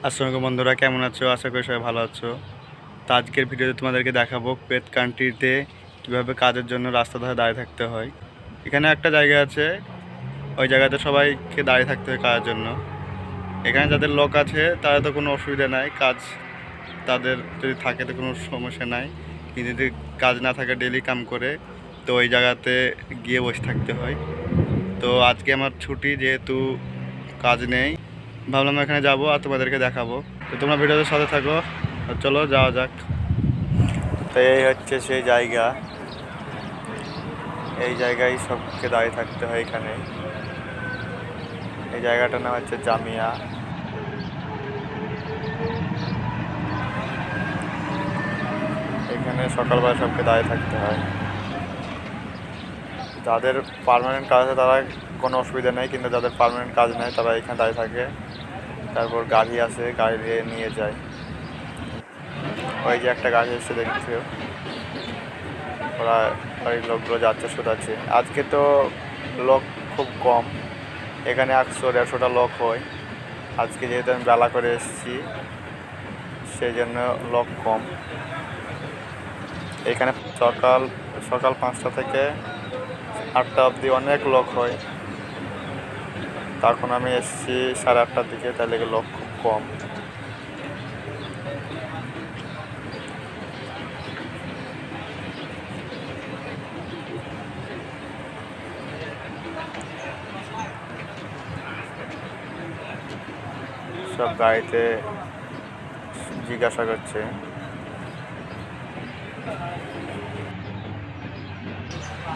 আসসালামু বন্ধুরা, কেমন আছো? আশা করি সবাই ভালো আছো। তো আজকের ভিডিওতে তোমাদেরকে দেখাবো কুয়েত কান্ট্রিতে কীভাবে কাজের জন্য রাস্তা ধারে দাঁড়িয়ে থাকতে হয়। এখানে একটা জায়গা আছে, ওই জায়গাতে সবাইকে দাঁড়িয়ে থাকতে হয় কাজের জন্য। এখানে যাদের লোক আছে তারা তো কোনো অসুবিধা নাই, কাজ তাদের যদি থাকে তো কোনো সমস্যা নাই। কিন্তু যদি কাজ না থাকে, ডেলি কাম করে, তো ওই জায়গাতে গিয়ে বসে থাকতে হয়। তো আজকে আমার ছুটি, যেহেতু কাজ নেই, ভাবলাম এখানে যাবো আর তোমাদেরকে দেখাবো। তো তোমরা ভিডিওতে সাথে থাকো, চলো যাওয়া যাক। তো এই হচ্ছে সেই জায়গা, এই জায়গায় সবকে দাঁড়িয়ে থাকতে হয়। এখানে এই জায়গাটার নাম হচ্ছে জামিয়া। এখানে সকালবেলা সবকে দাঁড়িয়ে থাকতে হয়। যাদের পার্মানেন্ট কাজ আছে তারা কোনো অসুবিধা নেই, কিন্তু যাদের পার্মানেন্ট কাজ নেই তারা এখানে দাঁড়িয়ে থাকে। তারপর গাড়ি আসে, গাড়ি দিয়ে নিয়ে যায়। ওই যে একটা গাড়ি এসে দেখছো, ওরা বাড়ির লোকগুলো যাচ্ছে শোধাচ্ছে। আজকে তো লোক খুব কম, এখানে 100-150টা লোক হয়। আজকে যেহেতু আমি বেলা করে এসেছি, সেই জন্য লোক কম। এখানে সকাল সকাল 5টা থেকে 8টা অবধি অনেক লোক হয়। তখন আমি এসেছি 8:30টার দিকে, তাই লেগে লোক খুব কম। সব গাড়িতে জিজ্ঞাসা করছে।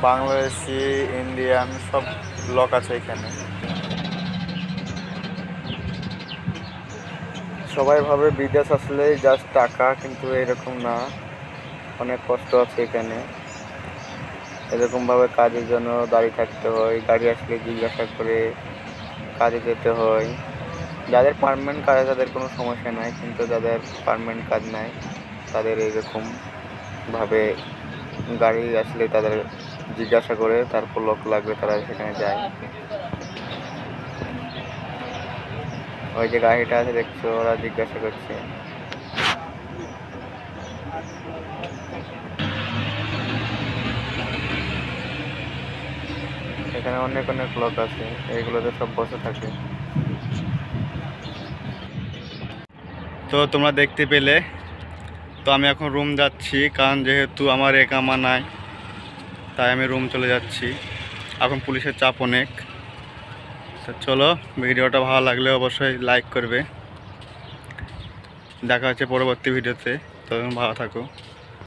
বাংলাদেশি, ইন্ডিয়ান সব লোক আছে এখানে। সবাই ভাবে বিদেশ আসলেই জাস্ট টাকা, কিন্তু এরকম না, অনেক কষ্ট আছে এখানে। এরকমভাবে কাজের জন্য দাঁড়িয়ে থাকতে হয়, গাড়ি আসলে জিজ্ঞাসা করে কাজে যেতে হয়। যাদের পার্মানেন্ট কাজ আছে তাদের কোনো সমস্যা নাই, কিন্তু যাদের পার্মানেন্ট কাজ নাই তাদের এইরকমভাবে গাড়ি আসলে তাদের জিজ্ঞাসা করে, তারপর লোক লাগবে তারা সেখানে যায়। ওই যে গাড়িটা আছে দেখছো, ওরা জিজ্ঞাসা করছে। এখানে অনেক অনেক লোক আছে, এইগুলোতে সব বসে থাকে। তো তোমরা দেখতে পেলে, তো আমি এখন রুম যাচ্ছি, কারণ যেহেতু আমার একামা নাই, তাই আমি রুম চলে যাচ্ছি। এখন পুলিশের চাপ অনেক। তো চলো, ভিডিওটা ভালো লাগলে অবশ্যই লাইক করবে। দেখা হচ্ছে পরবর্তী ভিডিওতে। তখন ভালো থাকো।